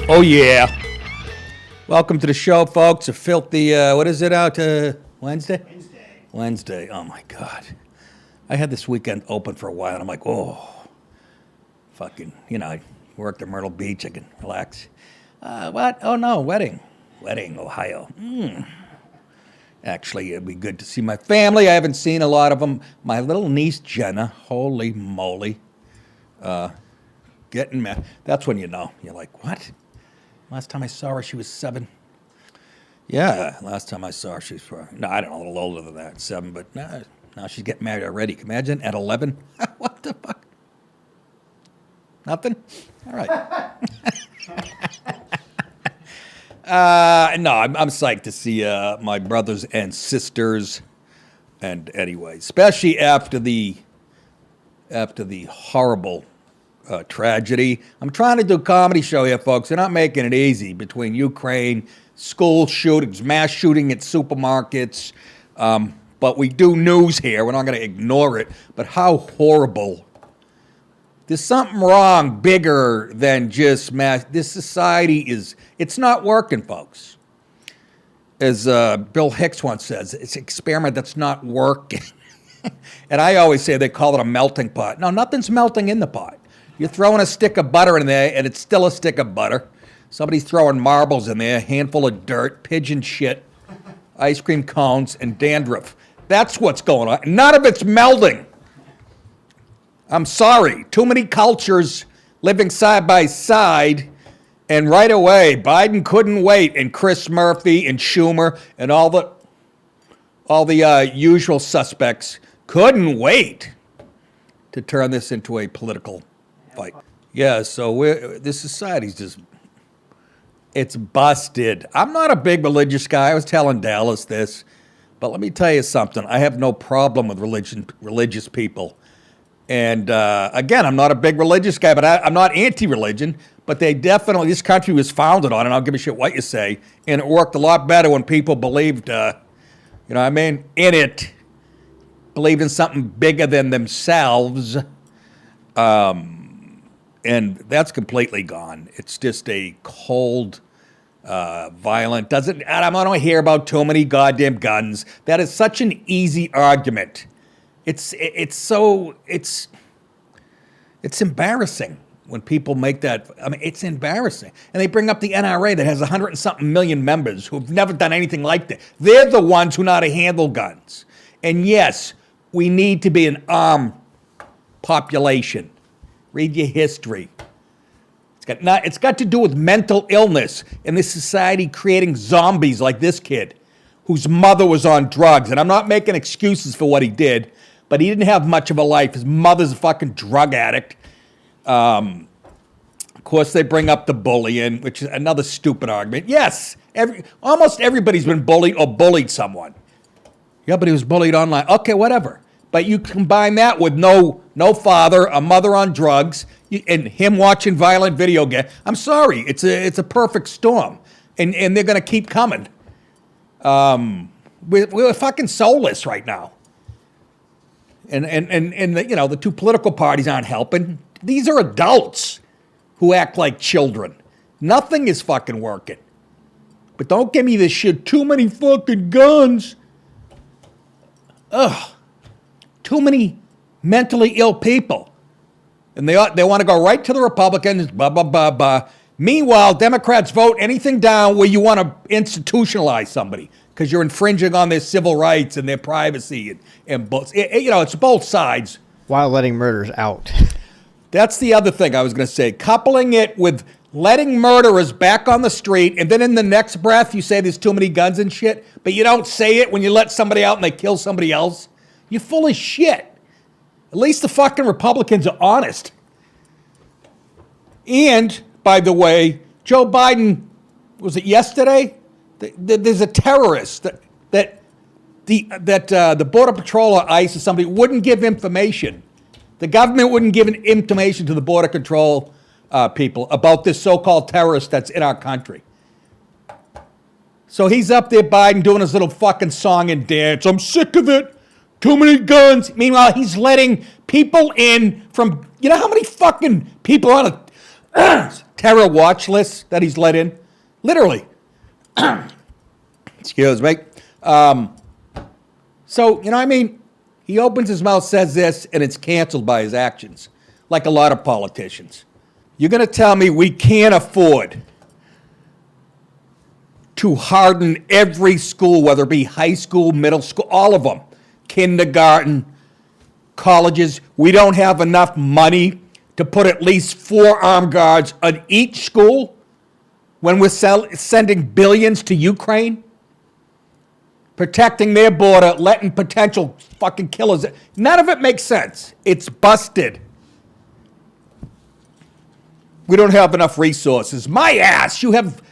Oh, yeah. Welcome to the show, folks. A filthy, what is it out, Wednesday? Wednesday. Oh, my God. I had this weekend open for a while, and I'm like, oh, fucking, I worked at Myrtle Beach. I can relax. What? Oh, no, wedding, Ohio. Actually, it'd be good to see my family. I haven't seen a lot of them. My little niece, Jenna, holy moly. Getting mad. That's when you know. You're like, what? Last time I saw her, she was 7. Yeah, last time I saw her, she was no, I don't know, a little older than that, 7, but now she's getting married already. Can you imagine? At 11? What the fuck? Nothing? All right. No, I'm psyched to see my brothers and sisters, and anyway, especially after the horrible tragedy. I'm trying to do a comedy show here, folks. They're not making it easy between Ukraine, school shootings, mass shooting at supermarkets. But we do news here. We're not going to ignore it. But how horrible. There's something wrong bigger than just mass. This society it's not working, folks. As Bill Hicks once says, it's an experiment that's not working. And I always say they call it a melting pot. No, nothing's melting in the pot. You're throwing a stick of butter in there, and it's still a stick of butter. Somebody's throwing marbles in there, a handful of dirt, pigeon shit, ice cream cones, and dandruff. That's what's going on. None of it's melding. I'm sorry. Too many cultures living side by side, and right away, Biden couldn't wait, and Chris Murphy and Schumer and all the usual suspects couldn't wait to turn this into a political fight. Yeah, so this society's it's busted. I'm not a big religious guy. I was telling Dallas this, but let me tell you something. I have no problem with religious people. And again, I'm not a big religious guy, but I'm not anti-religion. But this country was founded on, and I'll give a shit what you say, and it worked a lot better when people believed, in it, believed in something bigger than themselves. And that's completely gone. It's just a cold, violent, I don't hear about too many goddamn guns. That is such an easy argument. It's embarrassing when people make that. I mean, it's embarrassing. And they bring up the NRA that has 100 and something million members who've never done anything like that. They're the ones who know how to handle guns. And yes, we need to be an armed population. Read your history. It's got to do with mental illness in this society creating zombies like this kid whose mother was on drugs. And I'm not making excuses for what he did, but he didn't have much of a life. His mother's a fucking drug addict. Of course, they bring up the bullying, which is another stupid argument. Yes, almost everybody's been bullied or bullied someone. Yeah, but he was bullied online. Okay, whatever. But you combine that with no father, a mother on drugs, and him watching violent video games. I'm sorry, it's a perfect storm, and they're going to keep coming. We're fucking soulless right now, and the two political parties aren't helping. These are adults who act like children. Nothing is fucking working. But don't give me this shit. Too many fucking guns. Ugh. Too many mentally ill people. And they want to go right to the Republicans, blah, blah, blah, blah. Meanwhile, Democrats vote anything down where you want to institutionalize somebody because you're infringing on their civil rights and their privacy. And both. It's both sides. While letting murders out. That's the other thing I was going to say. Coupling it with letting murderers back on the street, and then in the next breath you say there's too many guns and shit, but you don't say it when you let somebody out and they kill somebody else. You're full of shit. At least the fucking Republicans are honest. And, by the way, Joe Biden, was it yesterday? There's a terrorist that the Border Patrol or ICE or somebody wouldn't give information. The government wouldn't give information to the Border Control people about this so-called terrorist that's in our country. So he's up there, Biden, doing his little fucking song and dance. I'm sick of it. Too many guns. Meanwhile, he's letting people in from, you know how many fucking people on terror watch list that he's let in. Literally. Excuse me. So, you know what I mean? He opens his mouth, says this, and it's canceled by his actions, like a lot of politicians. You're going to tell me we can't afford to harden every school, whether it be high school, middle school, all of them, kindergarten, colleges. We don't have enough money to put at least 4 armed guards on each school when we're sending billions to Ukraine, protecting their border, letting potential fucking killers. None of it makes sense. It's busted. We don't have enough resources. My ass, you have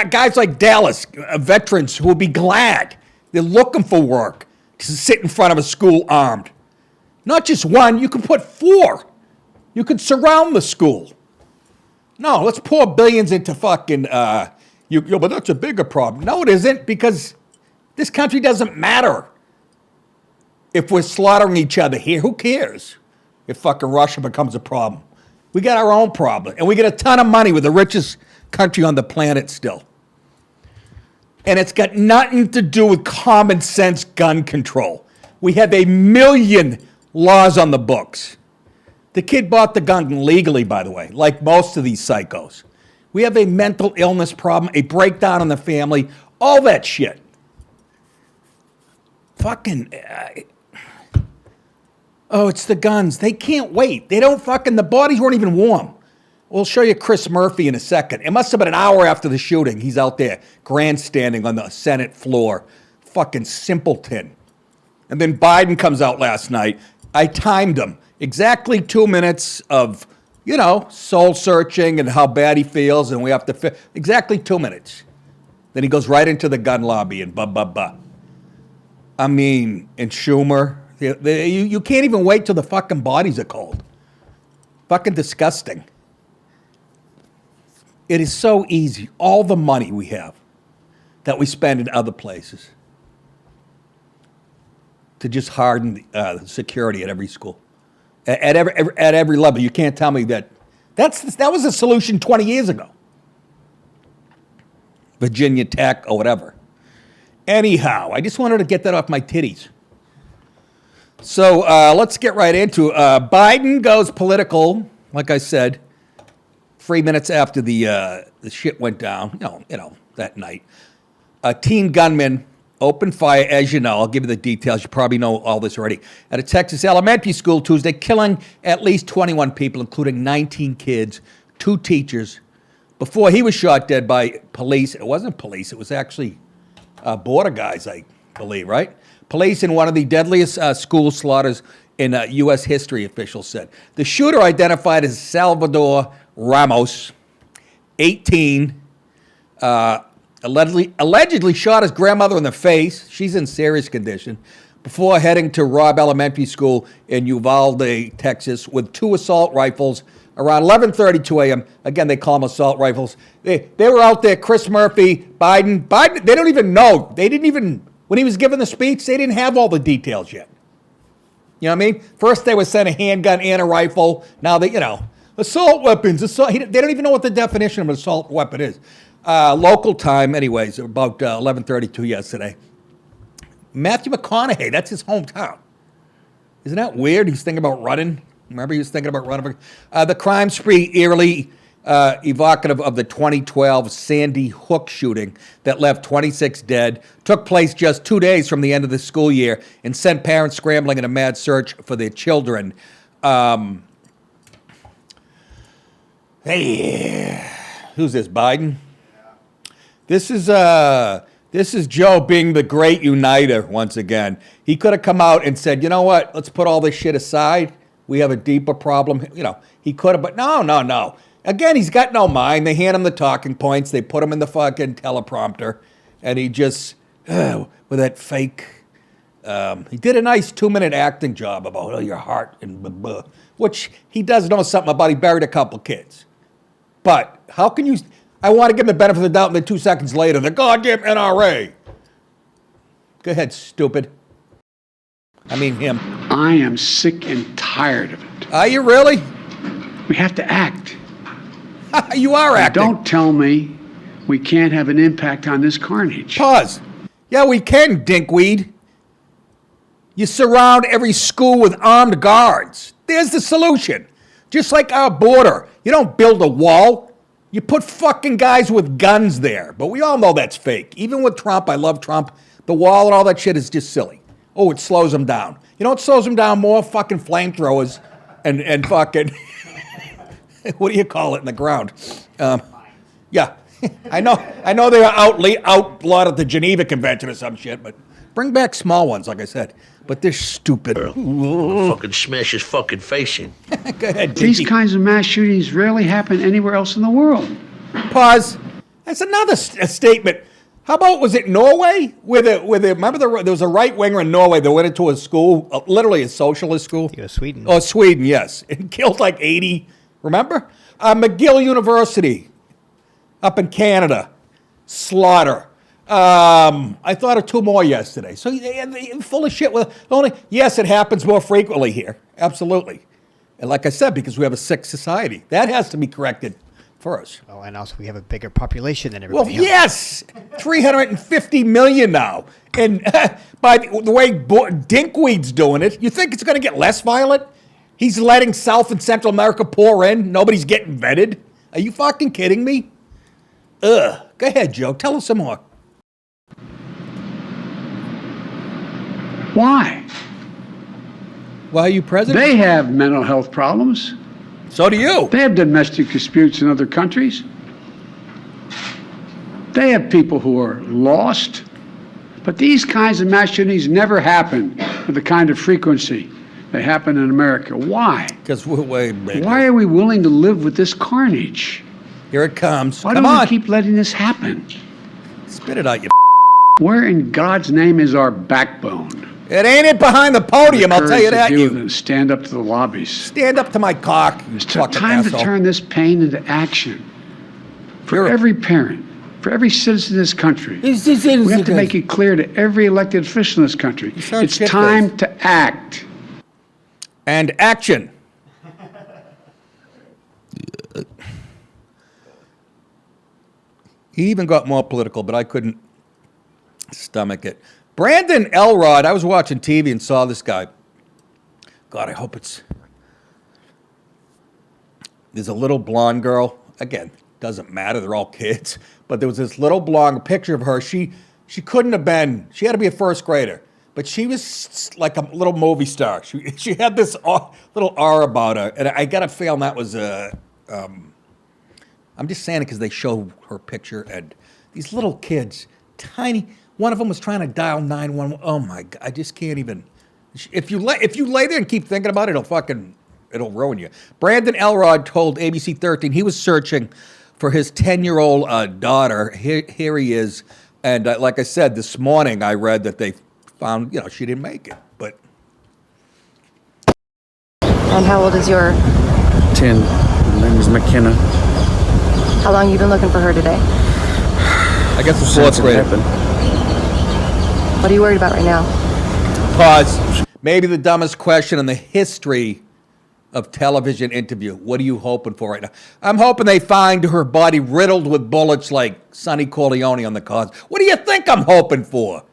guys like Dallas, veterans who will be glad. They're looking for work to sit in front of a school armed. Not just one, you could put 4. You could surround the school. No, let's pour billions into fucking, but that's a bigger problem. No, it isn't, because this country doesn't matter if we're slaughtering each other here. Who cares if fucking Russia becomes a problem? We got our own problem, and we get a ton of money. We're the richest country on the planet still. And it's got nothing to do with common sense gun control. We have 1 million laws on the books. The kid bought the gun legally, by the way, like most of these psychos. We have a mental illness problem, a breakdown in the family, all that shit. Fucking, it's the guns. They can't wait. They don't fucking, the bodies weren't even warm. We'll show you Chris Murphy in a second. It must have been an hour after the shooting. He's out there grandstanding on the Senate floor. Fucking simpleton. And then Biden comes out last night. I timed him. Exactly 2 minutes of, soul searching and how bad he feels, and we have to exactly 2 minutes. Then he goes right into the gun lobby and I mean, and Schumer, you can't even wait till the fucking bodies are cold. Fucking disgusting. It is so easy. All the money we have that we spend in other places to just harden the security at every school. At every level. You can't tell me that was a solution 20 years ago. Virginia Tech or whatever. Anyhow, I just wanted to get that off my titties. So let's get right into it. Biden goes political, like I said, 3 minutes after the shit went down, that night. A teen gunman opened fire, as you know. I'll give you the details. You probably know all this already. At a Texas elementary school Tuesday, killing at least 21 people, including 19 kids, 2 teachers, before he was shot dead by police. It wasn't police. It was actually border guys, I believe, right? Police in one of the deadliest school slaughters in U.S. history, officials said. The shooter, identified as Salvador Ramos, 18, allegedly shot his grandmother in the face. She's in serious condition. Before heading to Robb Elementary School in Uvalde, Texas, with 2 assault rifles around 11:32 a.m. Again, they call them assault rifles. They were out there. Chris Murphy, Biden. They don't even know. They didn't even, when he was giving the speech, they didn't have all the details yet. You know what I mean? First they were saying a handgun and a rifle. Now they, assault weapons. They don't even know what the definition of an assault weapon is. Local time, anyways, about 11:32 yesterday. Matthew McConaughey, that's his hometown. Isn't that weird? He's thinking about running. Remember, he was thinking about running. The crime spree, eerily evocative of the 2012 Sandy Hook shooting that left 26 dead, took place just 2 days from the end of the school year and sent parents scrambling in a mad search for their children. Hey, who's this, Biden? This is Joe being the great uniter once again. He could have come out and said, you know what, let's put all this shit aside. We have a deeper problem. He could have, but no. Again, he's got no mind. They hand him the talking points. They put him in the fucking teleprompter. And he just, with that fake, he did a nice 2-minute acting job about your heart, and blah, blah, which he does know something about. He buried a couple kids. But how can you, I want to give him the benefit of the doubt, and then 2 seconds later, the goddamn NRA. Go ahead, stupid. I mean him. I am sick and tired of it. Are you really? We have to act. You are acting. Don't tell me we can't have an impact on this carnage. Pause. Yeah, we can, dinkweed. You surround every school with armed guards. There's the solution. Just like our border. You don't build a wall. You put fucking guys with guns there. But we all know that's fake. Even with Trump, I love Trump. The wall and all that shit is just silly. Oh, it slows them down. You know what slows them down more? Fucking flamethrowers and fucking, what do you call it in the ground? Yeah. I know they were outlawed at the Geneva Convention or some shit, but bring back small ones, like I said. But they're stupid. Fucking smash his fucking face in. Go ahead, These Dinky. kinds of mass shootings rarely happen anywhere else in the world. Pause. That's another statement. How about, was it Norway? Remember there was a right winger in Norway that went into a school, literally a socialist school? You know, Sweden. Oh, Sweden, yes. And killed like 80, remember? McGill University up in Canada. Slaughter. I thought of two more yesterday. So they're full of shit. Yes, it happens more frequently here. Absolutely. And like I said, because we have a sick society. That has to be corrected first. Oh, and also we have a bigger population than Well, everybody else. yes, 350 million now. And by the way Dinkweed's doing it, you think it's going to get less violent? He's letting South and Central America pour in. Nobody's getting vetted. Are you fucking kidding me? Ugh. Go ahead, Joe. Tell us some more. Why? Why are you president? They have mental health problems. So do you. They have domestic disputes in other countries. They have people who are lost. But these kinds of mass shootings never happen with the kind of frequency that happen in America. Why? Because we're way bigger. Why are we willing to live with this carnage? Here it comes. Why Come do on. we keep letting this happen? Spit it out, you. Where in God's name is our backbone? It ain't it behind the podium, I'll tell you that. Deal with You it, stand up to the lobbies. stand up to my cock. You It's fucking time to asshole. turn this pain into action. For You're- every parent, for every citizen in this country. This We have to make it clear to every elected official in this country. sound It's shit-faced. time to act. And action. He even got more political, but I couldn't stomach it. Brandon Elrod, I was watching TV and saw this guy. God, I hope it's... There's a little blonde girl. Again, doesn't matter, they're all kids. But there was this little blonde picture of her. She couldn't have been... She had to be a first grader. But she was like a little movie star. She had this little aura about her. And I got a feeling that was I'm just saying it because they show her picture, and these little kids, tiny. One of them was trying to dial 911. Oh my God, I just can't even. If you lay there and keep thinking about it, it'll ruin you. Brandon Elrod told ABC 13 he was searching for his 10-year-old daughter. Here he is, and like I said this morning, I read that they found she didn't make it, but. And how old is your... 10. Her name is McKenna. How long you been looking for her today? I guess the fourth Since it grader. happened. What are you worried about right now? Pause. Maybe the dumbest question in the history of television interview. What are you hoping for right now? I'm hoping they find her body riddled with bullets like Sonny Corleone on the cause. What do you think I'm hoping for?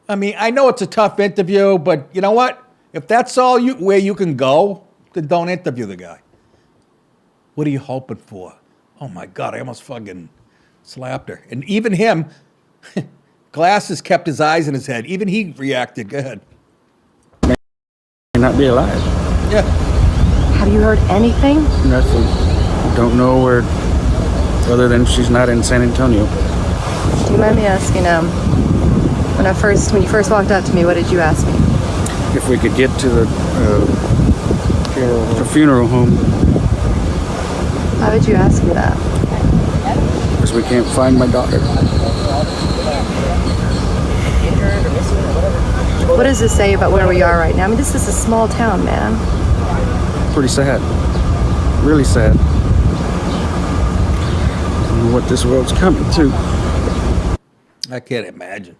I mean, I know it's a tough interview, but you know what? If that's all where you can go, then don't interview the guy. What are you hoping for? Oh my God, I almost fucking slapped her. And even him, Glasses kept his eyes in his head. Even he reacted. Go ahead. May not be alive. Yeah. Have you heard anything? Nothing. Don't know where, other than she's not in San Antonio. Do you mind me asking, when you first walked up to me, what did you ask me? If we could get to the funeral home, Why would you ask me that? because we can't find my daughter. What does this say about where we are right now? I mean, this is a small town, man. Pretty sad. Really sad. I don't know what this world's coming to. I can't imagine.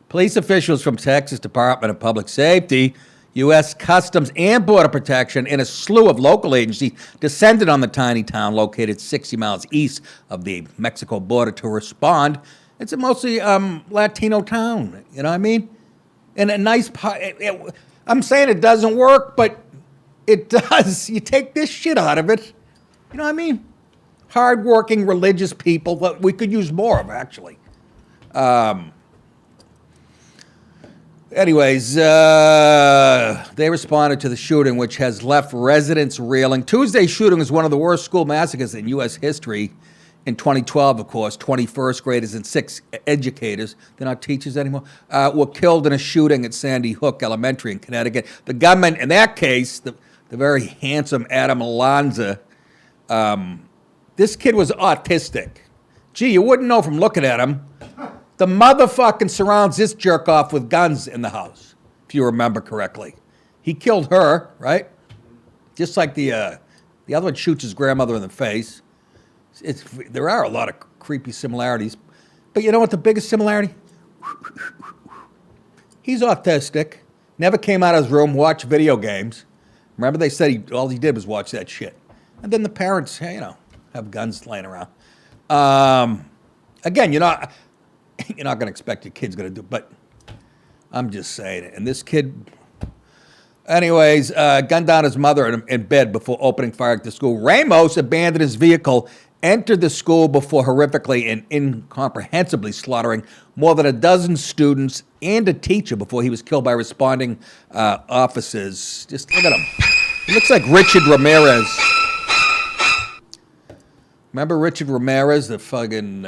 Police officials from Texas Department of Public Safety U.S. Customs and Border Protection and a slew of local agencies descended on the tiny town located 60 miles east of the Mexico border to respond. It's a mostly Latino town, you know what I mean? And a nice I'm saying it doesn't work, but it does. You take this shit out of it, you know what I mean? Hardworking religious people that we could use more of, actually. Anyways, they responded to the shooting, which has left residents reeling. Tuesday's shooting is one of the worst school massacres in U.S. history. In 2012, of course, 21st graders and 6 educators, they're not teachers anymore, were killed in a shooting at Sandy Hook Elementary in Connecticut. The gunman, in that case, the very handsome Adam Alonza, this kid was autistic. Gee, you wouldn't know from looking at him. The motherfucking surrounds this jerk off with guns in the house, if you remember correctly. He killed her, right? Just like the other one shoots his grandmother in the face. There are a lot of creepy similarities. But you know what the biggest similarity? He's autistic, never came out of his room, watched video games. Remember they said all he did was watch that shit. And then the parents, hey, have guns laying around. Again, you're not going to expect your kid's going to do, but I'm just saying it. And this kid, anyways, gunned down his mother in bed before opening fire at the school. Ramos abandoned his vehicle, entered the school before horrifically and incomprehensibly slaughtering more than a dozen students and a teacher before he was killed by responding officers. Just look at him. He looks like Richard Ramirez. Remember Richard Ramirez, the fucking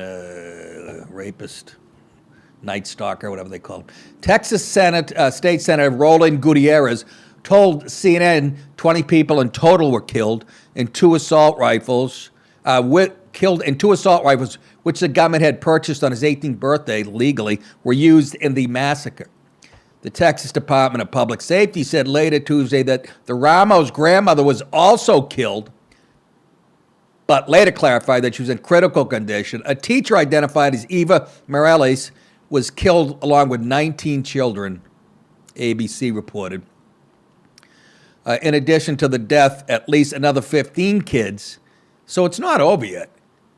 rapist, Night Stalker, whatever they call him? Texas State Senator Roland Gutierrez told CNN 20 people in total were killed in 2 assault rifles, which the government had purchased on his 18th birthday legally, were used in the massacre. The Texas Department of Public Safety said later Tuesday that the Ramos' grandmother was also killed, but later clarified that she was in critical condition. A teacher identified as Eva Morales was killed along with 19 children, ABC reported. In addition to the death, at least another 15 kids. So it's not over yet.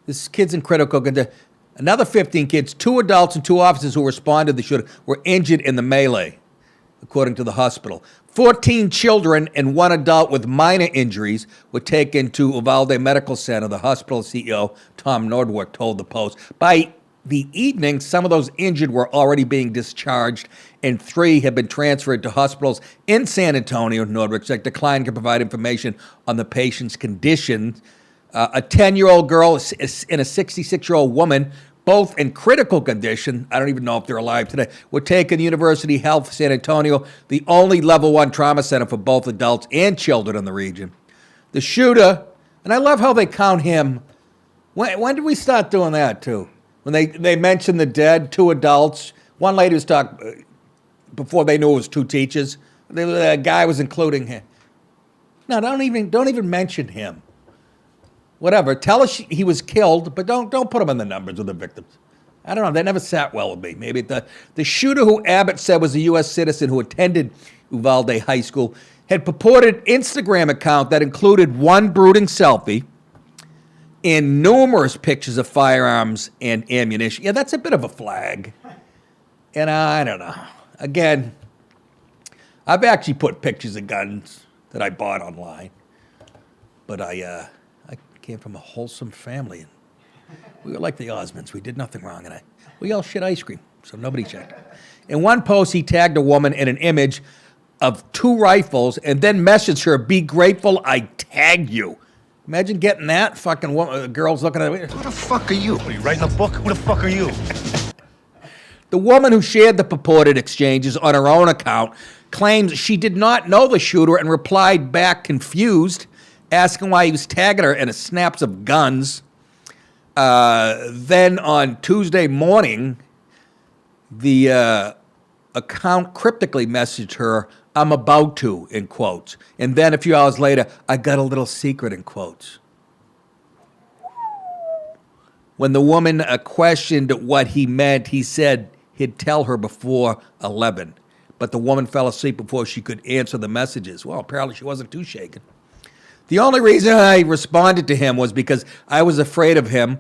This kid's in critical condition. Another 15 kids, 2 adults and 2 officers who responded to the shooting were injured in the melee, according to the hospital. 14 children and 1 adult with minor injuries were taken to Uvalde Medical Center, the hospital CEO, Tom Nordwick, told the Post. By the evening, some of those injured were already being discharged, and 3 have been transferred to hospitals in San Antonio. Nordwick said declined to provide information on the patient's condition. A 10-year-old girl and a 66-year-old woman, both in critical condition, I don't even know if they're alive today, were taken to University Health San Antonio, the only level 1 trauma center for both adults and children in the region. The shooter, and I love how they count him. When did we start doing that, too? When they mentioned the dead, 2 adults. One lady was talking, before they knew it was 2 teachers. The guy was including him. No, don't even mention him. Whatever. Tell us he was killed, but don't put him in the numbers of the victims. I don't know. That never sat well with me. Maybe the shooter, who Abbott said was a U.S. citizen who attended Uvalde High School, had purported Instagram account that included 1 brooding selfie and numerous pictures of firearms and ammunition. Yeah, that's a bit of a flag. And I don't know. Again, I've actually put pictures of guns that I bought online, but I came from a wholesome family, and we were like the Osmonds. We did nothing wrong, and we all shit ice cream, so nobody checked. In one post, he tagged a woman in an image of 2 rifles and then messaged her, "Be grateful I tagged you." Imagine getting that. Fucking woman, girls looking at it. Who the fuck are you? Are you writing a book? Who the fuck are you? The woman who shared the purported exchanges on her own account claims she did not know the shooter and replied back confused, asking why he was tagging her in snaps of guns. Then on Tuesday morning, the account cryptically messaged her, "I'm about to," in quotes. And then a few hours later, "I got a little secret," in quotes. When the woman questioned what he meant, he said he'd tell her before 11. but the woman fell asleep before she could answer the messages. Well, apparently she wasn't too shaken. The only reason I responded to him was because I was afraid of him.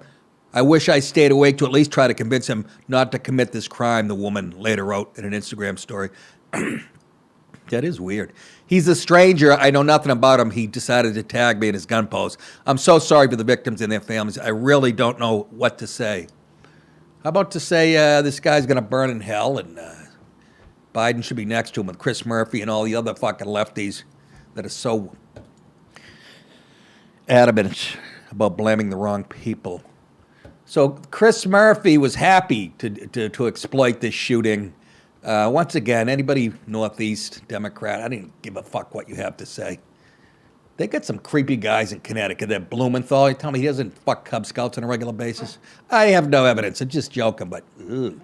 I wish I stayed awake to at least try to convince him not to commit this crime, the woman later wrote in an Instagram story. That is weird. He's a stranger. I know nothing about him. He decided to tag me in his gun post. I'm so sorry for the victims and their families. I really don't know what to say. How about to say this guy's going to burn in hell and Biden should be next to him with Chris Murphy and all the other fucking lefties that are so adamant about blaming the wrong people. So Chris Murphy was happy to exploit this shooting. Once again, anybody Northeast Democrat, I didn't give a fuck what you have to say. They got some creepy guys in Connecticut. That Blumenthal, you tell me he doesn't fuck Cub Scouts on a regular basis? I have no evidence. I'm just joking, but ugh.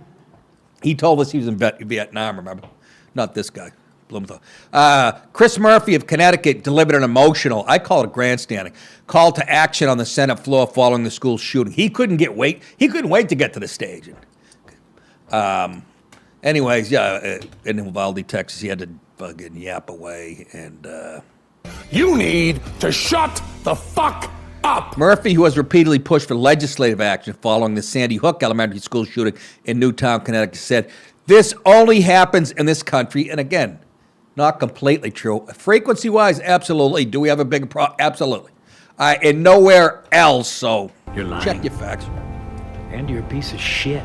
He told us he was in Vietnam, remember? Not this guy, Blumenthal. Chris Murphy of Connecticut delivered an emotional, I call it grandstanding, call to action on the Senate floor following the school shooting. He couldn't wait to get to the stage. Anyways, in Uvalde, Texas, he had to fucking yap away. And you need to shut the fuck up. Murphy, who has repeatedly pushed for legislative action following the Sandy Hook Elementary School shooting in Newtown, Connecticut, said, this only happens in this country. And again, not completely true. Frequency-wise, absolutely. Do we have a big problem? Absolutely. And nowhere else, so you're lying. Check your facts. And you're a piece of shit.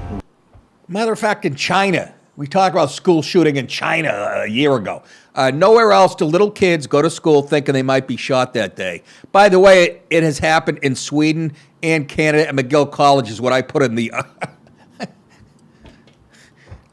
Matter of fact, in China, we talked about school shooting in China a year ago. Nowhere else do little kids go to school thinking they might be shot that day. By the way, it has happened in Sweden and Canada, and McGill College is what I put in the...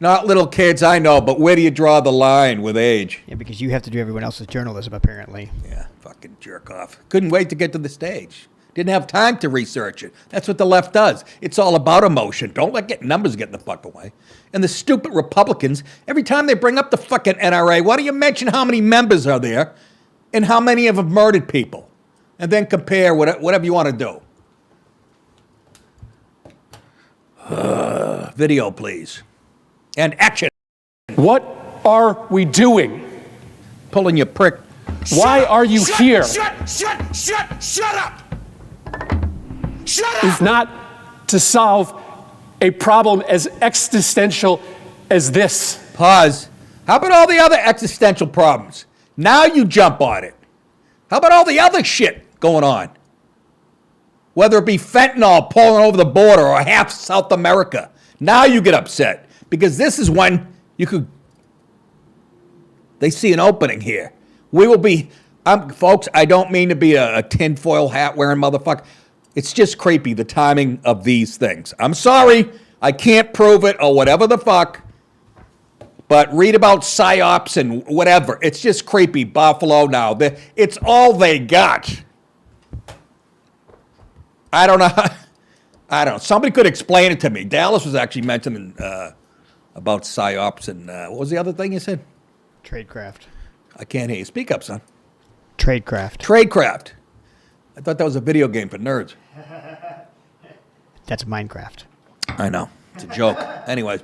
Not little kids, I know, but where do you draw the line with age? Yeah, because you have to do everyone else's journalism, apparently. Yeah, fucking jerk off. Couldn't wait to get to the stage. Didn't have time to research it. That's what the left does. It's all about emotion. Don't let numbers get in the fuck away. And the stupid Republicans, every time they bring up the fucking NRA, why don't you mention how many members are there and how many have murdered people? And then compare whatever you want to do. Video, please. And action. What are we doing? Pulling your prick. Why are you here? Shut up! Shut up! Is not to solve a problem as existential as this. Pause. How about all the other existential problems? Now you jump on it. How about all the other shit going on? Whether it be fentanyl pulling over the border or half South America. Now you get upset. Because this is when they see an opening here. We will be, folks, I don't mean to be a tinfoil hat wearing motherfucker. It's just creepy, the timing of these things. I'm sorry, I can't prove it or whatever the fuck, but read about psyops and whatever. It's just creepy. Buffalo now. It's all they got. I don't know. Somebody could explain it to me. Dallas was actually mentioning about psyops and what was the other thing you said? Tradecraft. I can't hear you. Speak up, son. Tradecraft. Tradecraft. I thought that was a video game for nerds. That's Minecraft. I know. It's a joke. Anyways.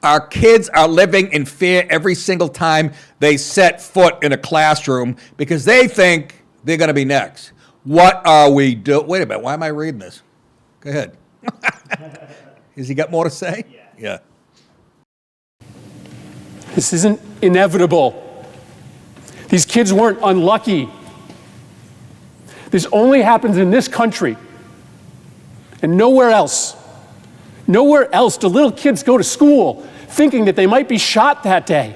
Our kids are living in fear every single time they set foot in a classroom because they think they're going to be next. What are we doing? Wait a minute. Why am I reading this? Go ahead. Has he got more to say? Yeah. This isn't inevitable. These kids weren't unlucky. This only happens in this country and nowhere else. Nowhere else do little kids go to school thinking that they might be shot that day.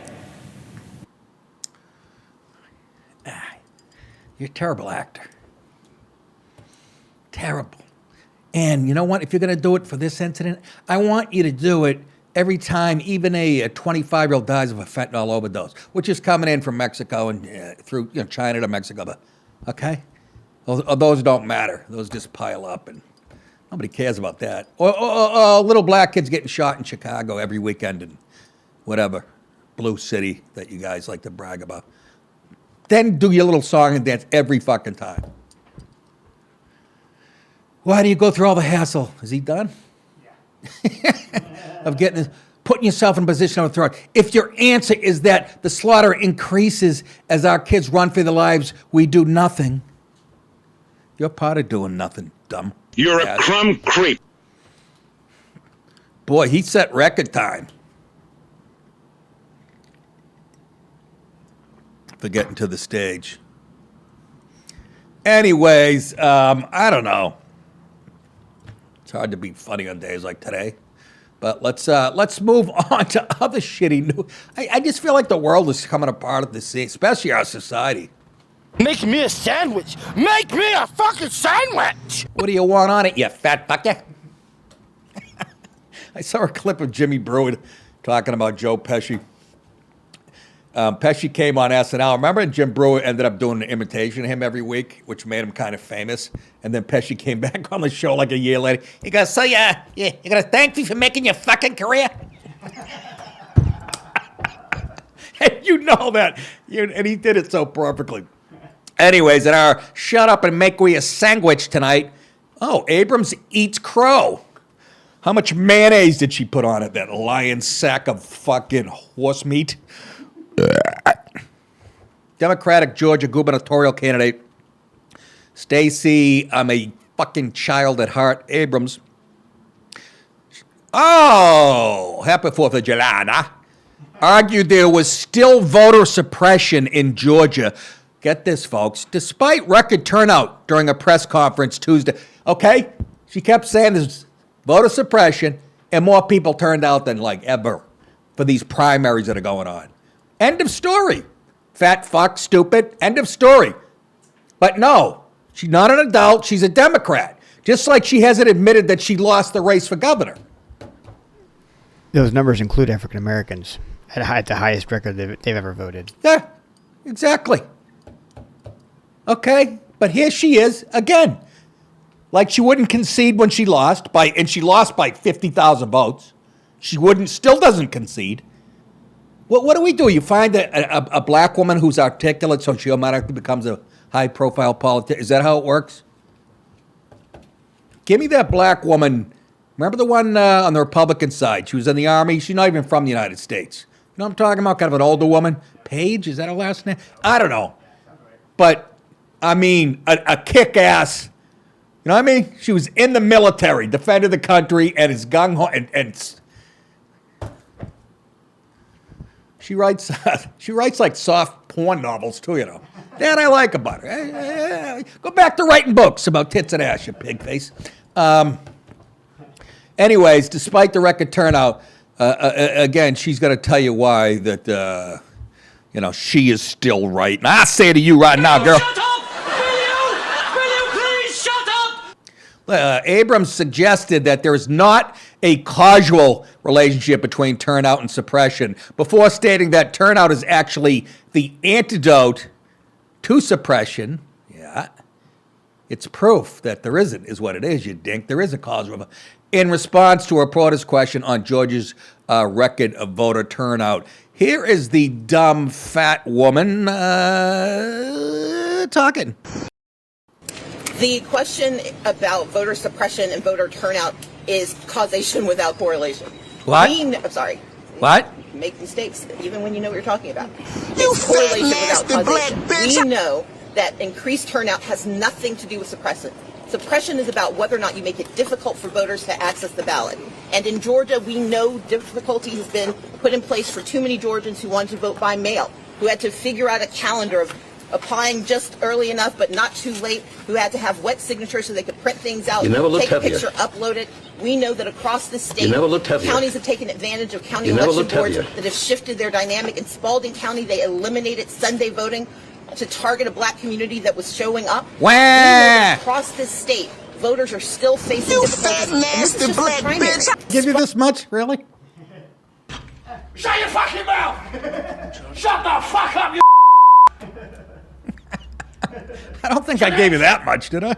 You're a terrible actor. Terrible. And you know what? If you're going to do it for this incident, I want you to do it every time even a 25-year-old dies of a fentanyl overdose, which is coming in from Mexico and through China to Mexico. Okay? Those don't matter. Those just pile up, and nobody cares about that. Or little black kids getting shot in Chicago every weekend and whatever, blue city that you guys like to brag about. Then do your little song and dance every fucking time. Why do you go through all the hassle? Is he done? Yeah. Of getting this? putting yourself in a position of authority. If your answer is that the slaughter increases as our kids run for their lives, we do nothing. You're part of doing nothing, dumb. You're a crumb creep. Boy, he set record time for getting to the stage. Anyways, I don't know. It's hard to be funny on days like today. But let's move on to other shitty news. I just feel like the world is coming apart at the seams, especially our society. Make me a sandwich. Make me a fucking sandwich. What do you want on it, you fat fucker? I saw a clip of Jimmy Brewer talking about Joe Pesci. Pesci came on SNL. Remember, Jim Brewer ended up doing an imitation of him every week, which made him kind of famous. And then Pesci came back on the show like a year later. He goes, so you're going to thank me for making your fucking career? And you know that. And he did it so perfectly. Anyways, in our shut up and make we a sandwich tonight, Abrams eats crow. How much mayonnaise did she put on it, that lion sack of fucking horse meat? Democratic Georgia gubernatorial candidate Stacey, I'm a fucking child at heart, Abrams. Happy 4th of July, nah? Argued there was still voter suppression in Georgia. Get this, folks. Despite record turnout during a press conference Tuesday. Okay? She kept saying there's voter suppression and more people turned out than like ever for these primaries that are going on. End of story. Fat fuck, stupid. End of story. But no, she's not an adult. She's a Democrat. Just like she hasn't admitted that she lost the race for governor. Those numbers include African Americans at the highest record they've ever voted. Yeah, exactly. Okay, but here she is again. Like she wouldn't concede when she lost and she lost by 50,000 votes. She still doesn't concede. What do we do? You find a black woman who's articulate so she automatically becomes a high-profile politician? Is that how it works? Give me that black woman. Remember the one on the Republican side? She was in the Army. She's not even from the United States. You know what I'm talking about? Kind of an older woman. Paige, is that her last name? I don't know. But, I mean, a kick-ass, you know what I mean? She was in the military, defended the country, and is gung-ho, and She writes like soft porn novels too, you know. That I like about her. Go back to writing books about tits and ass, you pig face. Anyways, despite the record turnout, again, she's going to tell you why that, she is still right. And I say to you right now, girl. Shut up! Will you please shut up? Abrams suggested that there is not a causal relationship between turnout and suppression, before stating that turnout is actually the antidote to suppression. Yeah. It's proof that there isn't, is what it is, you dink. There is a causal. In response to a reporter's question on Georgia's record of voter turnout, here is the dumb fat woman talking. The question about voter suppression and voter turnout is causation without correlation. What? I'm sorry. What? You make mistakes even when you know what you're talking about. You It's correlation fat, without nasty causation. black bitch. We know that increased turnout has nothing to do with suppression. Suppression is about whether or not you make it difficult for voters to access the ballot. And in Georgia, we know difficulty has been put in place for too many Georgians who wanted to vote by mail, who had to figure out a calendar of applying just early enough but not too late, who had to have wet signatures so they could print things out, You never looked take a heavier. picture, upload it. We know that across the state, You never looked heavier. counties have taken advantage of county You never election looked boards heavier. that have shifted their dynamic. In Spalding County, they eliminated Sunday voting to target a black community that was showing up. Wah! We know that across this state, voters are still facing You difficulties. fat, And this is nasty just the black primary. bitch. Give you this much? Really? Shut your fucking mouth! Shut the fuck up, you I don't think I gave you that much, did I?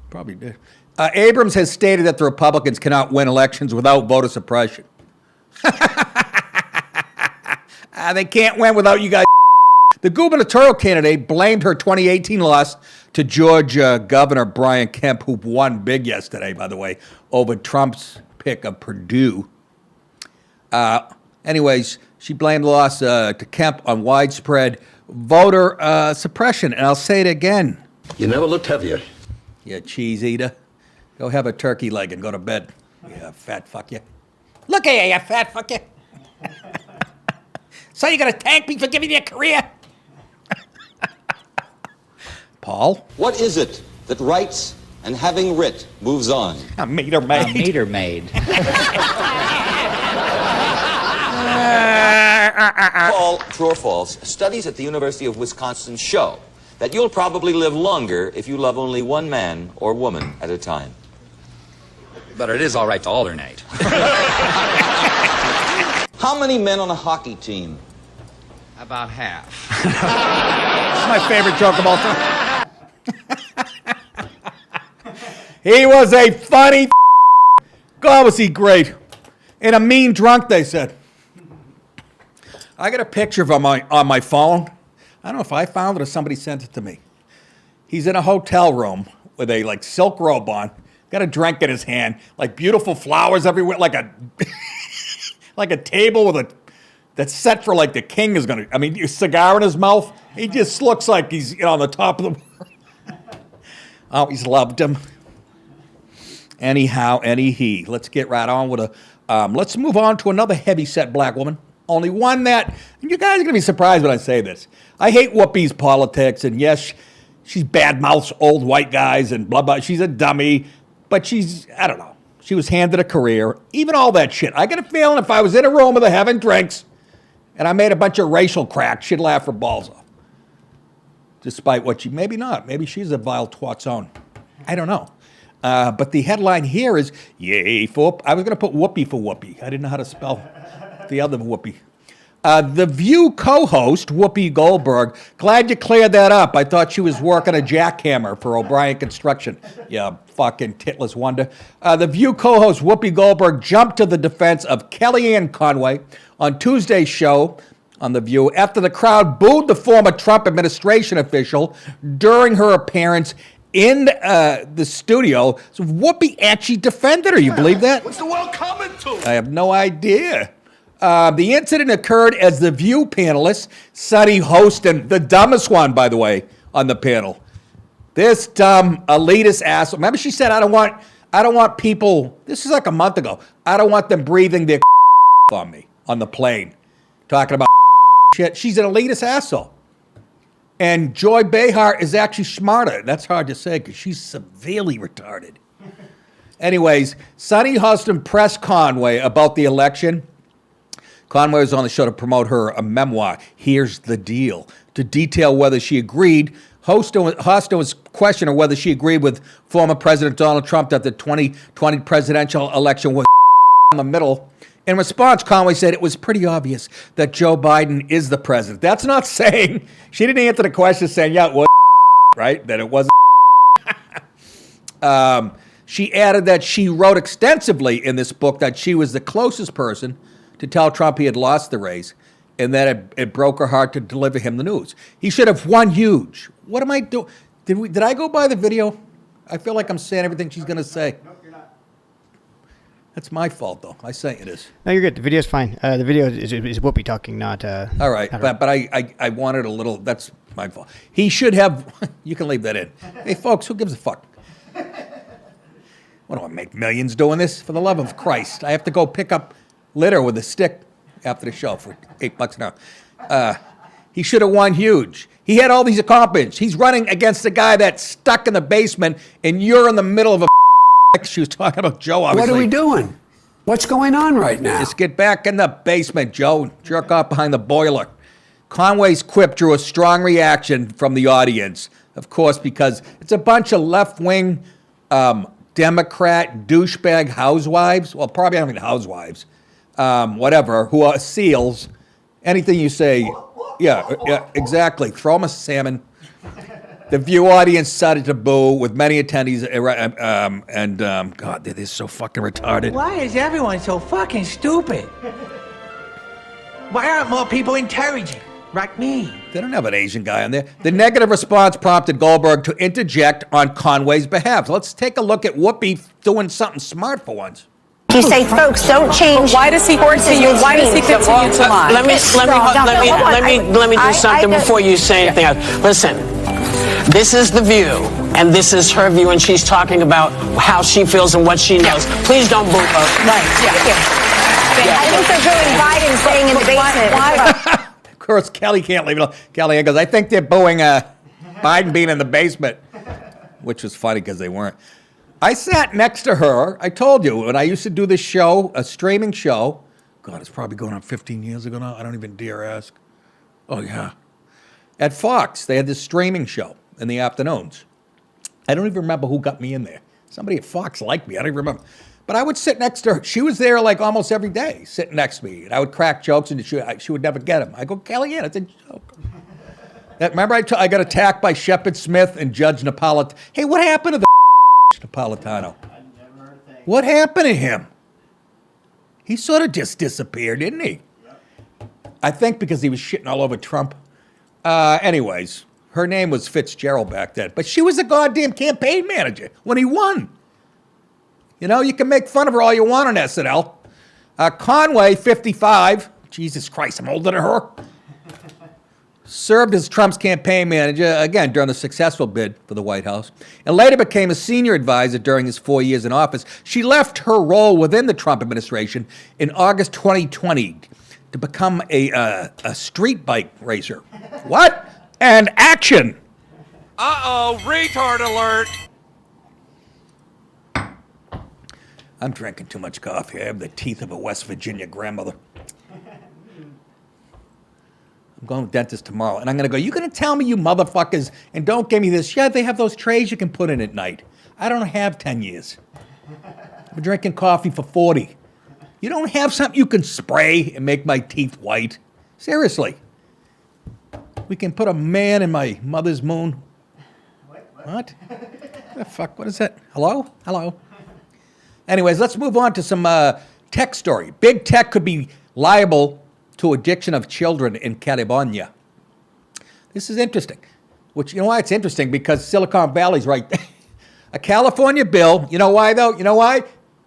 Probably did. Abrams has stated that the Republicans cannot win elections without voter suppression. They can't win without you guys. The gubernatorial candidate blamed her 2018 loss to Georgia Governor Brian Kemp, who won big yesterday, by the way, over Trump's pick of Purdue. Anyways, she blamed the loss to Kemp on widespread voter suppression. And I'll say it again. You never looked heavier. You cheese eater. Go have a turkey leg and go to bed. Yeah, fat fuck you. Look at you, you fat fuck you. So you're going to thank me for giving you a career? Paul? What is it that writes and having writ moves on? A meter maid. A meter maid. Paul, true or false, studies at the University of Wisconsin show that you'll probably live longer if you love only one man or woman at a time. But it is all right to alternate. How many men on a hockey team? About half. It's my favorite joke of all time. He was a funny God, was he great. And a mean drunk, they said. I got a picture of him on my phone. I don't know if I found it or somebody sent it to me. He's in a hotel room with a silk robe on, got a drink in his hand, beautiful flowers everywhere, like a table with that's set for the king is gonna. I mean, a cigar in his mouth. He just looks like he's on the top of the world. I always loved him. Anyhow, let's get right on with let's move on to another heavy-set black woman. Only one that, and you guys are going to be surprised when I say this. I hate Whoopi's politics, and yes, she's bad-mouths old white guys and blah, blah. She's a dummy, but I don't know. She was handed a career, even all that shit. I get a feeling if I was in a room with her having drinks and I made a bunch of racial cracks, she'd laugh her balls off. Despite what maybe not. Maybe she's a vile twat's own. I don't know. But the headline here is, yay for, I was going to put Whoopi for Whoopi. I didn't know how to spell the other Whoopi. The View co-host, Whoopi Goldberg, glad you cleared that up. I thought she was working a jackhammer for O'Brien Construction. Yeah, fucking titless wonder. The View co-host, Whoopi Goldberg, jumped to the defense of Kellyanne Conway on Tuesday's show on The View after the crowd booed the former Trump administration official during her appearance in the studio. So Whoopi actually defended her. You believe that? What's the world coming to? I have no idea. The incident occurred as the View panelists, Sonny Host, and the dumbest one, by the way, on the panel. This dumb elitist asshole. Remember, she said, "I don't want people." This is like a month ago. I don't want them breathing their on me on the plane, talking about shit. She's an elitist asshole. And Joy Behar is actually smarter. That's hard to say because she's severely retarded. Anyways, Sonny Hostin pressed Conway about the election. Conway was on the show to promote her memoir, Here's the Deal, to detail whether she agreed. Hostin was questioning whether she agreed with former President Donald Trump that the 2020 presidential election was in the middle. In response, Conway said it was pretty obvious that Joe Biden is the president. That's not saying, she didn't answer the question saying, yeah, it was right, that it wasn't. She added that she wrote extensively in this book that she was the closest person to tell Trump he had lost the race, and that it broke her heart to deliver him the news. He should have won huge. What am I doing? Did I go by the video? I feel like I'm saying everything she's going to say. Nope, you're not. That's my fault, though. I say it is. No, you're good. The video's fine. The video is Whoopi talking, not... All right, but I wanted a little... That's my fault. He should have... You can leave that in. Hey, folks, who gives a fuck? What do I make millions doing this? For the love of Christ. I have to go pick up litter with a stick after the show for $8 an hour. He should have won huge. He had all these accomplishments. He's running against a guy that's stuck in the basement, and you're in the middle of a... She was talking about Joe, obviously. What are we doing? What's going on right now? Just get back in the basement, Joe. Jerk off behind the boiler. Conway's quip drew a strong reaction from the audience, of course, because it's a bunch of left-wing Democrat douchebag housewives. Well, probably not even housewives. Whatever, who are SEALs. Anything you say, yeah, exactly. Throw them a salmon. The View audience started to boo, with many attendees, God, they're so fucking retarded. Why is everyone so fucking stupid? Why aren't more people intelligent, like me? They don't have an Asian guy on there. The negative response prompted Goldberg to interject on Conway's behalf. Let's take a look at Whoopi doing something smart for once. You say, folks, don't change. Why does he continue? Why does he continue to lie? Let me do something before you say anything else. Listen, this is The View, and this is her view, and she's talking about how she feels and what she knows. Please don't boo her. Right. Yeah. I think they're doing Biden staying in the basement. Of course, Kelly can't leave it alone. Kelly goes, I think they're booing Biden being in the basement, which was funny because they weren't. I sat next to her. I told you, when I used to do this show, a streaming show. God, it's probably going on 15 years ago now. I don't even dare ask. Oh, yeah. At Fox, they had this streaming show in the afternoons. I don't even remember who got me in there. Somebody at Fox liked me. I don't even remember. But I would sit next to her. She was there like almost every day, sitting next to me. And I would crack jokes, and she would never get them. I go, Kelly, yeah, it's a joke. Remember I got attacked by Shepard Smith and Judge Napolitano. Hey, what happened to the Napolitano? What happened to him? He sort of just disappeared, didn't he? I think because he was shitting all over Trump. Anyways, her name was Fitzgerald back then. But she was a goddamn campaign manager when he won. You know, you can make fun of her all you want on SNL. Conway, 55. Jesus Christ, I'm older than her. Served as Trump's campaign manager, again, during a successful bid for the White House, and later became a senior advisor during his 4 years in office. She left her role within the Trump administration in August 2020 to become a street bike racer. What? And action! Uh-oh, retard alert! I'm drinking too much coffee. I have the teeth of a West Virginia grandmother. I'm going to the dentist tomorrow, and I'm going to go, you going to tell me, you motherfuckers, and don't give me this, yeah, they have those trays you can put in at night. I don't have 10 years. I've been drinking coffee for 40. You don't have something you can spray and make my teeth white? Seriously. We can put a man in my mother's moon. What? The fuck, what is that? Hello? Anyways, let's move on to some tech story. Big tech could be liable to addiction of children in California. This is interesting. Which, you know why it's interesting? Because Silicon Valley's right there. A California bill, you know why though? You know why?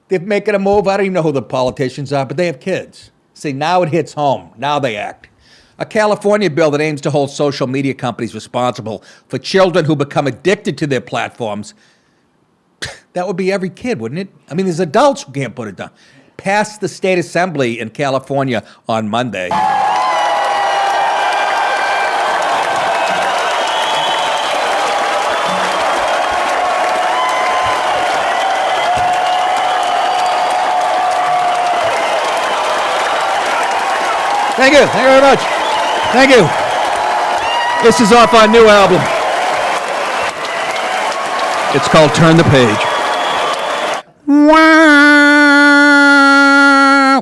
They're making a move. I don't even know who the politicians are, but they have kids. See, now it hits home. Now they act. A California bill that aims to hold social media companies responsible for children who become addicted to their platforms. That would be every kid, wouldn't it? I mean, there's adults who can't put it down. Passed the state assembly in California on Monday. Thank you very much. Thank you. This is off our new album. It's called Turn the Page.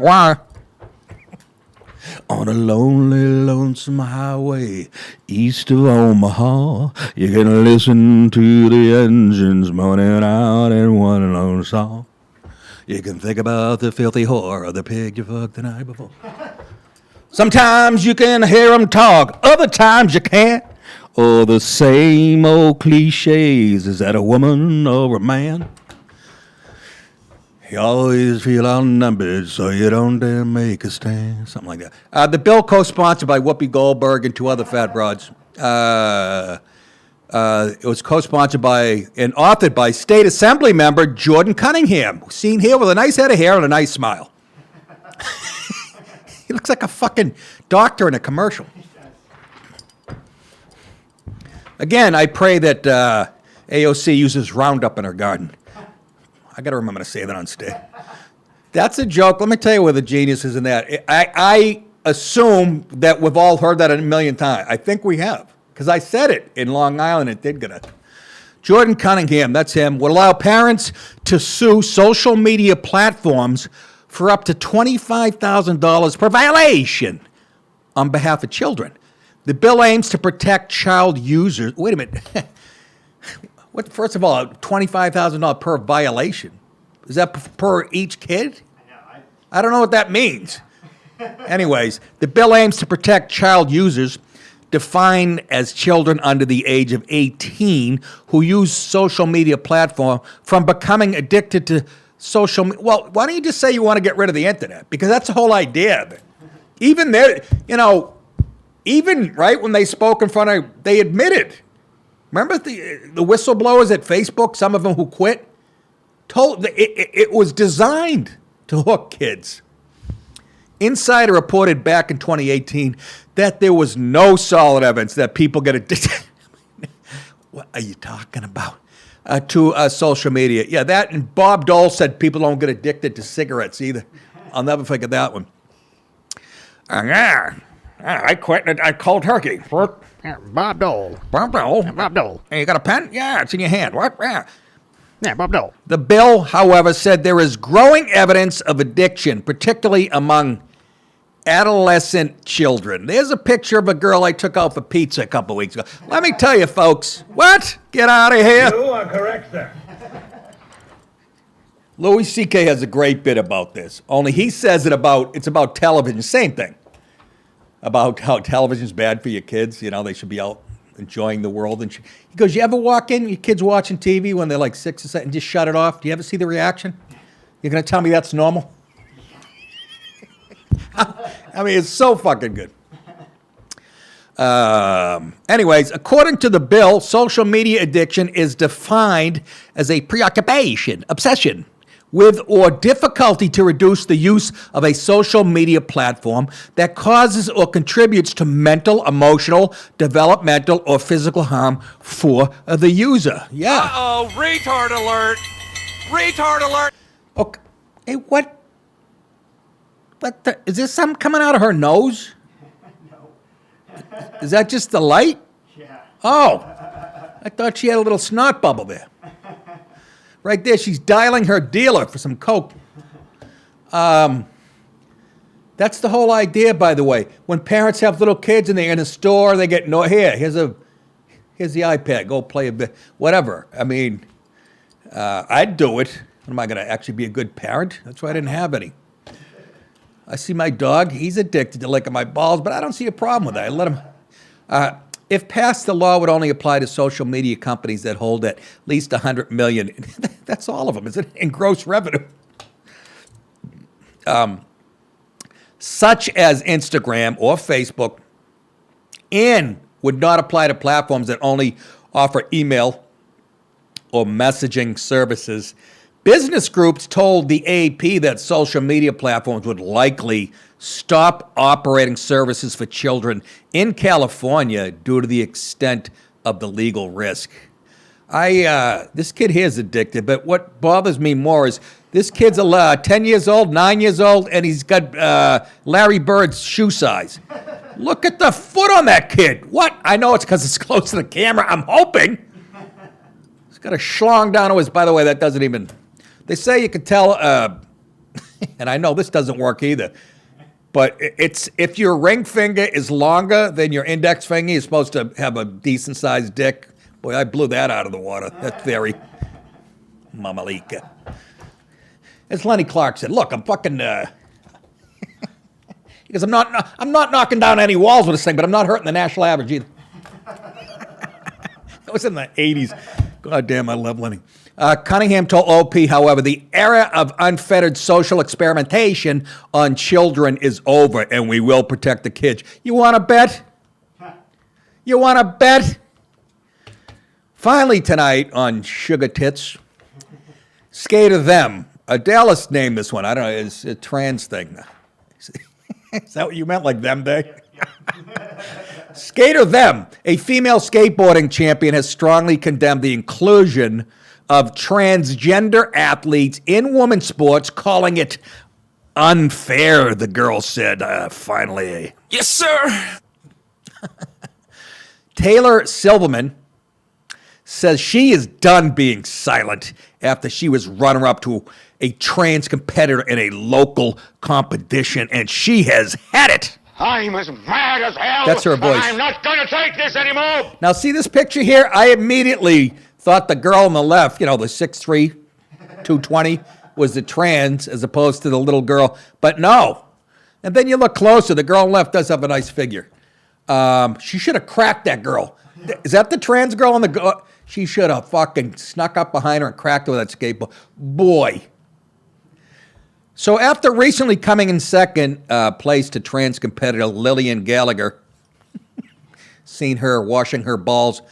Why? On a lonely, lonesome highway east of Omaha, you can listen to the engines moaning out in one lone song. You can think about the filthy whore or the pig you fucked the night before. Sometimes you can hear them talk, other times you can't. Or the same old cliches, is that a woman or a man? You always feel outnumbered, so you don't dare make a stand. Something like that. The bill co-sponsored by Whoopi Goldberg and two other fat broads. It was co-sponsored by and authored by State Assembly member Jordan Cunningham, seen here with a nice head of hair and a nice smile. He looks like a fucking doctor in a commercial. Again, I pray that AOC uses Roundup in her garden. I got to remember to say that on stage. That's a joke. Let me tell you where the genius is in that. I assume that we've all heard that a million times. I think we have, because I said it in Long Island. It did get it. Jordan Cunningham, that's him, would allow parents to sue social media platforms for up to $25,000 per violation on behalf of children. The bill aims to protect child users. Wait a minute. What? First of all, $25,000 per violation. Is that per each kid? I don't know what that means. Anyways, the bill aims to protect child users, defined as children under the age of 18 who use social media platform, from becoming addicted to well, why don't you just say you want to get rid of the internet? Because that's the whole idea of it. Even there, even right when they spoke in front of, they admitted. Remember the whistleblowers at Facebook, some of them who quit, told it was designed to hook kids. Insider reported back in 2018 that there was no solid evidence that people get addicted. What are you talking about? To social media. Yeah, that, and Bob Dole said people don't get addicted to cigarettes either. I'll never forget that one. I quit. I cold turkey. Bob Dole. Bob Dole. Bob Dole. Hey, you got a pen? Yeah, it's in your hand. What? Yeah, Bob Dole. The bill, however, said there is growing evidence of addiction, particularly among adolescent children. There's a picture of a girl I took out for pizza a couple weeks ago. Let me tell you, folks. What? Get out of here. You are correct, sir. Louis C.K. has a great bit about this. Only he says it's about television. Same thing. About how television's bad for your kids. They should be out enjoying the world. And he goes, you ever walk in, your kids watching TV when they're like 6 or 7 and just shut it off? Do you ever see the reaction? You're going to tell me that's normal? I mean, it's so fucking good. Anyways, according to the bill, social media addiction is defined as a preoccupation, obsession, with or difficulty to reduce the use of a social media platform that causes or contributes to mental, emotional, developmental, or physical harm for the user. Yeah. Uh-oh, retard alert. Retard alert. Okay. Hey, what? Is there something coming out of her nose? No. Is that just the light? Yeah. Oh, I thought she had a little snot bubble there. Right there, she's dialing her dealer for some coke. That's the whole idea, by the way. When parents have little kids and they're in a store, they get here's the iPad. Go play a bit, whatever. I mean, I'd do it. Am I going to actually be a good parent? That's why I didn't have any. I see my dog. He's addicted to licking my balls, but I don't see a problem with that. I let him. If passed, the law would only apply to social media companies that hold at least 100 million. That's all of them, isn't it? In gross revenue. Such as Instagram or Facebook, and would not apply to platforms that only offer email or messaging services. Business groups told the AP that social media platforms would likely stop operating services for children in California due to the extent of the legal risk. This kid here is addicted, but what bothers me more is this kid's 10 years old, 9 years old, and he's got Larry Bird's shoe size. Look at the foot on that kid. What? I know it's because it's close to the camera. I'm hoping. He's got a schlong down to his, by the way, that doesn't even... They say you can tell, and I know this doesn't work either, but it's if your ring finger is longer than your index finger, you're supposed to have a decent-sized dick. Boy, I blew that out of the water. That's very mamalika. As Lenny Clark said, look, I'm fucking... He goes, I'm not knocking down any walls with this thing, but I'm not hurting the national average either. That was in the 80s. God damn, I love Lenny. Cunningham told OP, however, the era of unfettered social experimentation on children is over, and we will protect the kids. You want to bet? You want to bet? Finally tonight on Sugar Tits, Skater Them. Dallas named this one. I don't know. It's a trans thing. Is that what you meant, like them day? Skater Them, a female skateboarding champion, has strongly condemned the inclusion of transgender athletes in women's sports, calling it unfair, the girl said, finally. Yes, sir. Taylor Silverman says she is done being silent after she was runner-up to a trans competitor in a local competition, and she has had it. I'm as mad as hell. That's her voice. I'm not going to take this anymore. Now, see this picture here? I immediately thought the girl on the left, the 6'3", 220, was the trans as opposed to the little girl. But no. And then you look closer. The girl on the left does have a nice figure. She should have cracked that girl. Is that the trans girl on the... She should have fucking snuck up behind her and cracked her with that skateboard. Boy, So after recently coming in second place to trans competitor Lillian Gallagher, seen her washing her balls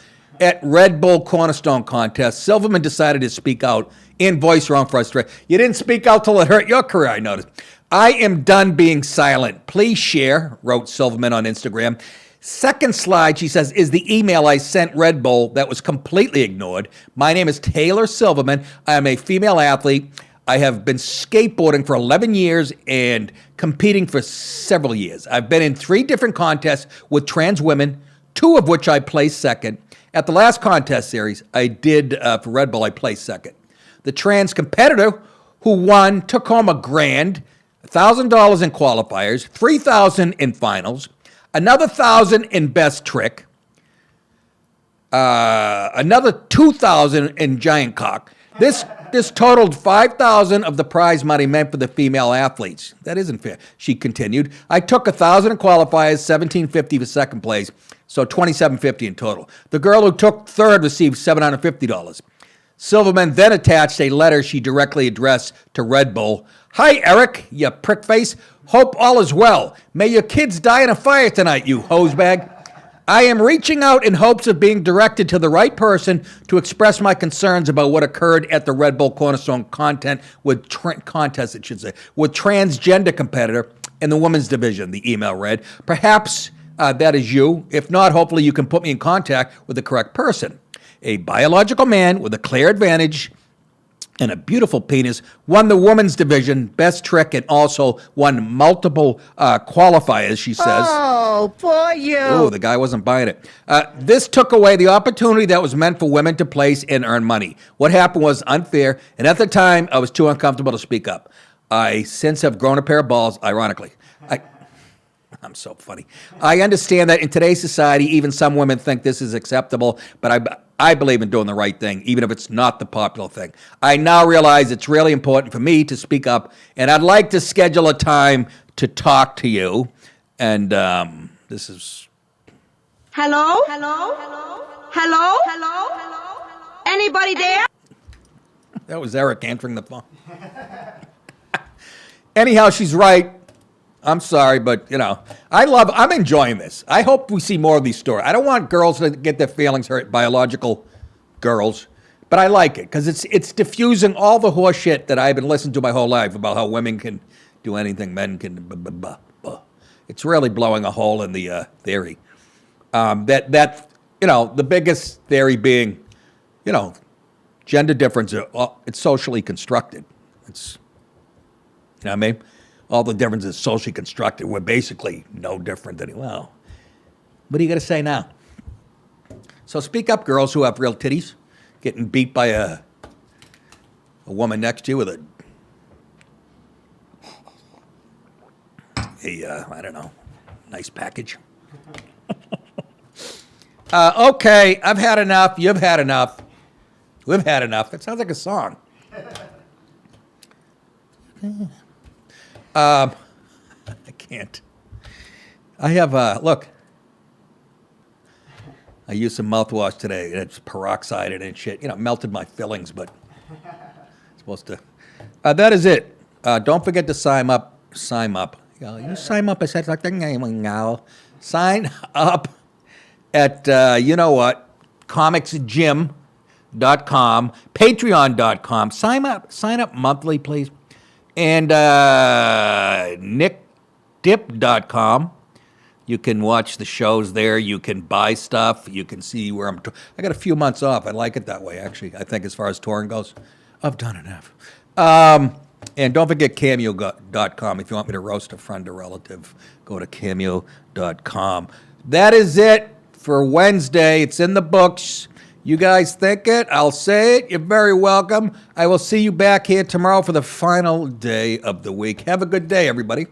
at Red Bull Cornerstone contest, Silverman decided to speak out and voice her own frustration. You didn't speak out till it hurt your career, I noticed. I am done being silent. Please share, wrote Silverman on Instagram. Second slide, she says, is the email I sent Red Bull that was completely ignored. My name is Taylor Silverman. I am a female athlete. I have been skateboarding for 11 years and competing for several years. I've been in 3 different contests with trans women, 2 of which I placed second. At the last contest series I did for Red Bull, I placed second. The trans competitor who won took home $1,000, $1,000 in qualifiers, $3,000 in finals, another $1,000 in best trick, another $2,000 in giant cock. This totaled $5,000 of the prize money meant for the female athletes. That isn't fair, she continued. I took $1,000 in qualifiers, $1,750 for second place, so $2,750 in total. The girl who took third received $750. Silverman then attached a letter she directly addressed to Red Bull. Hi, Eric, you prickface. Hope all is well. May your kids die in a fire tonight, you hosebag. I am reaching out in hopes of being directed to the right person to express my concerns about what occurred at the Red Bull Cornerstone contest with transgender competitor in the women's division, the email read. Perhaps that is you. If not, hopefully you can put me in contact with the correct person. A biological man with a clear advantage and a beautiful penis won the women's division, best trick, and also won multiple qualifiers, she says. Oh, poor you. Oh, the guy wasn't buying it. This took away the opportunity that was meant for women to place and earn money. What happened was unfair, and at the time, I was too uncomfortable to speak up. I since have grown a pair of balls, ironically. I'm so funny. I understand that in today's society, even some women think this is acceptable, but I believe in doing the right thing, even if it's not the popular thing. I now realize it's really important for me to speak up, and I'd like to schedule a time to talk to you. And this is... Hello? Hello? Hello? Hello? Hello? Anybody there? That was Eric answering the phone. Anyhow, she's right. I'm sorry, but, I'm enjoying this. I hope we see more of these stories. I don't want girls to get their feelings hurt, biological girls, but I like it because it's diffusing all the horse shit that I've been listening to my whole life about how women can do anything men can. It's really blowing a hole in the theory. The biggest theory being, gender difference, it's socially constructed. It's, you know what I mean? All the differences socially constructed. We're basically no different than, well, what are you going to say now? So speak up, girls who have real titties, getting beat by a woman next to you with a I don't know, nice package. Okay, I've had enough. You've had enough. We've had enough. That sounds like a song. I can't. I have, look. I used some mouthwash today. It's peroxided and shit. Melted my fillings, but it's supposed to. That is it. Don't forget to sign up. Sign up. You sign up. I said something now. Sign up at, comicsgym.com, patreon.com. Sign up monthly, please. And nickdip.com. You can watch the shows there. You can buy stuff. You can see where I got a few months off. I like it that way, actually. I think as far as touring goes, I've done enough. And don't forget cameo.com. If you want me to roast a friend or relative, go to cameo.com. That is it for Wednesday. It's in the books. You guys think it? I'll say it. You're very welcome. I will see you back here tomorrow for the final day of the week. Have a good day, everybody.